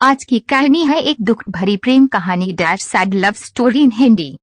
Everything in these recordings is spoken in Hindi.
आज की कहानी है एक दुख भरी प्रेम कहानी dash sad love story in Hindi.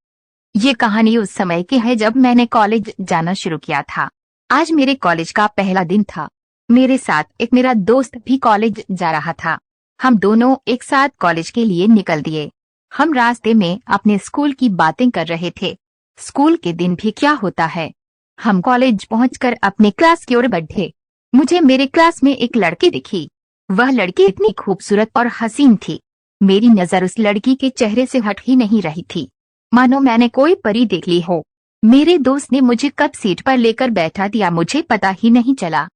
ये कहानी उस समय की है जब मैंने कॉलेज जाना शुरू किया था। आज मेरे कॉलेज का पहला दिन था। मेरे साथ एक मेरा दोस्त भी कॉलेज जा रहा था। हम दोनों एक साथ कॉलेज के लिए निकल दिए। हम रास्ते में अपने स्कूल की बातें कर रहे थे। स्कूल के दिन भी क्या होता है। हम कॉलेज पहुंचकर अपने क्लास की ओर बढ़े। मुझे मेरे क्लास में एक लड़की दिखी। वह लड़की इतनी खूबसूरत और हसीन थी। मेरी नजर उस लड़की के चेहरे से हट ही नहीं रही थी, मानो मैंने कोई परी देख ली हो। मेरे दोस्त ने मुझे कब सीट पर लेकर बैठा दिया मुझे पता ही नहीं चला।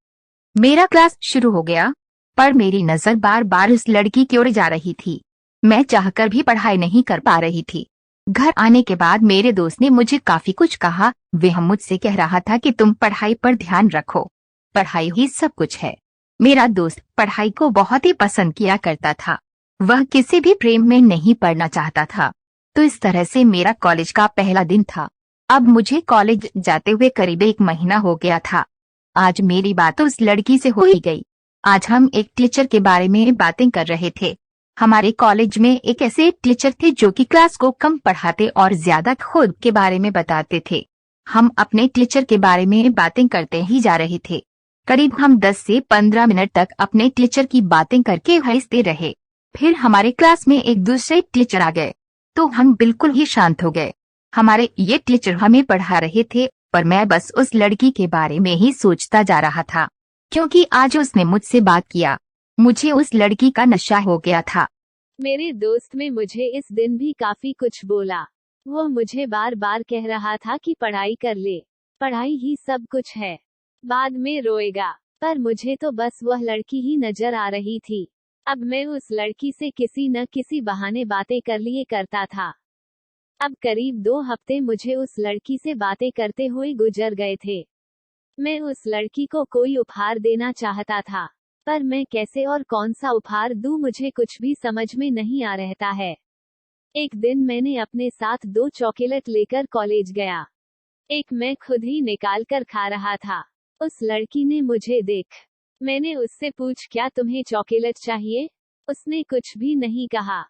मेरा क्लास शुरू हो गया, पर मेरी नजर बार बार उस लड़की की ओर जा रही थी। मैं चाहकर भी पढ़ाई नहीं कर पा रही थी। घर आने के बाद मेरे दोस्त ने मुझे काफी कुछ कहा। वह मुझसे कह रहा था कि तुम पढ़ाई पर ध्यान रखो, पढ़ाई ही सब कुछ है। मेरा दोस्त पढ़ाई को बहुत ही पसंद किया करता था। वह किसी भी प्रेम में नहीं पड़ना चाहता था। तो इस तरह से मेरा कॉलेज का पहला दिन था। अब मुझे कॉलेज जाते हुए करीब 1 महीना हो गया था। आज मेरी बात उस लड़की से हो ही गई। आज हम एक टीचर के बारे में बातें कर रहे थे। हमारे कॉलेज में एक ऐसे टीचर थे जो कि क्लास को कम पढ़ाते और ज्यादा खुद के बारे में बताते थे। हम अपने टीचर के बारे में बातें करते ही जा रहे थे। करीब हम 10 से 15 मिनट तक अपने टीचर की बातें करके हंसते रहे। फिर हमारे क्लास में एक दूसरे टीचर आ गए, तो हम बिल्कुल ही शांत हो गए। हमारे ये टीचर हमें पढ़ा रहे थे, पर मैं बस उस लड़की के बारे में ही सोचता जा रहा था, क्योंकि आज उसने मुझसे बात किया। मुझे उस लड़की का नशा हो गया था। मेरे दोस्त में मुझे इस दिन भी काफी कुछ बोला। वो मुझे बार बार कह रहा था कि पढ़ाई कर ले, पढ़ाई ही सब कुछ है, बाद में रोएगा। पर मुझे तो बस वह लड़की ही नजर आ रही थी। अब मैं उस लड़की से किसी न किसी बहाने बातें कर लिए करता था। अब करीब 2 हफ्ते मुझे उस लड़की से बातें करते हुए गुजर गए थे। मैं उस लड़की को कोई उपहार देना चाहता था, पर मैं कैसे और कौन सा उपहार दूं मुझे कुछ भी समझ में नहीं आ रहता है। एक दिन मैंने अपने साथ 2 चॉकलेट लेकर कॉलेज गया। एक मैं खुद ही निकाल कर खा रहा था। उस लड़की ने मुझे देख। मैंने उससे पूछ क्या तुम्हें चॉकलेट चाहिए? उसने कुछ भी नहीं कहा।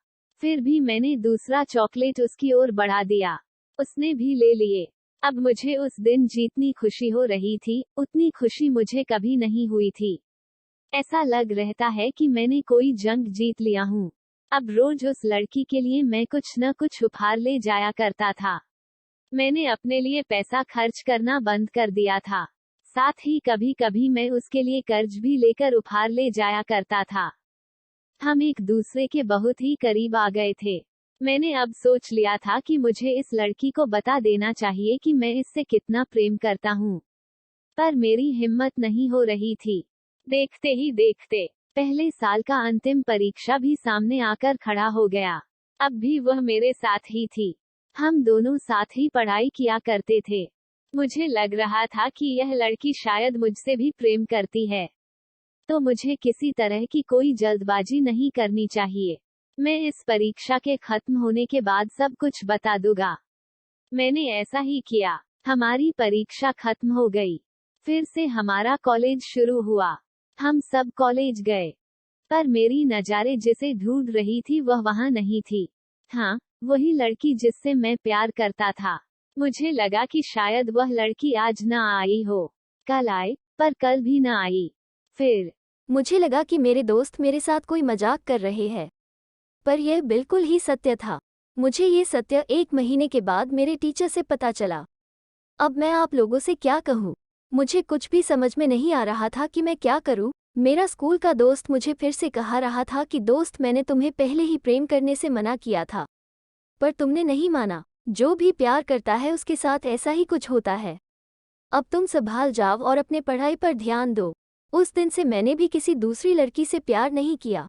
फिर भी मैंने दूसरा चॉकलेट उसकी ओर बढ़ा दिया। उसने भी ले लिए। अब मुझे उस दिन जितनी खुशी हो रही थी, उतनी खुशी मुझे कभी नहीं हुई थी। ऐसा लग रहता है कि मैंने कोई जंग जीत लिया हूँ। अब रोज उस लड़की के लिए मैं कुछ न कुछ उपहार ले जाया करता था। मैंने अपने लिए पैसा खर्च करना बंद कर दिया था। साथ ही कभी कभी मैं उसके लिए कर्ज भी लेकर उपहार ले जाया करता था। हम एक दूसरे के बहुत ही करीब आ गए थे। मैंने अब सोच लिया था कि मुझे इस लड़की को बता देना चाहिए कि मैं इससे कितना प्रेम करता हूँ, पर मेरी हिम्मत नहीं हो रही थी। देखते ही देखते पहले साल का अंतिम परीक्षा भी सामने आकर खड़ा हो गया। अब भी वह मेरे साथ ही थी। हम दोनों साथ ही पढ़ाई किया करते थे। मुझे लग रहा था कि यह लड़की शायद मुझसे भी प्रेम करती है, तो मुझे किसी तरह की कोई जल्दबाजी नहीं करनी चाहिए। मैं इस परीक्षा के खत्म होने के बाद सब कुछ बता दूंगा। मैंने ऐसा ही किया। हमारी परीक्षा खत्म हो गई। फिर से हमारा कॉलेज शुरू हुआ। हम सब कॉलेज गए, पर मेरी नज़ारे जिसे ढूंढ रही थी वह वहां नहीं थी। हाँ, वही लड़की जिससे मैं प्यार करता था। मुझे लगा कि शायद वह लड़की आज न आई हो, कल आए, पर कल भी न आई। फिर मुझे लगा कि मेरे दोस्त मेरे साथ कोई मजाक कर रहे हैं, पर यह बिल्कुल ही सत्य था। मुझे ये सत्य 1 महीने के बाद मेरे टीचर से पता चला। अब मैं आप लोगों से क्या कहूँ? मुझे कुछ भी समझ में नहीं आ रहा था कि मैं क्या करूँ। मेरा स्कूल का दोस्त मुझे फिर से कहा रहा था कि दोस्त मैंने तुम्हें पहले ही प्रेम करने से मना किया था, पर तुमने नहीं माना। जो भी प्यार करता है उसके साथ ऐसा ही कुछ होता है। अब तुम संभाल जाओ और अपने पढ़ाई पर ध्यान दो। उस दिन से मैंने भी किसी दूसरी लड़की से प्यार नहीं किया।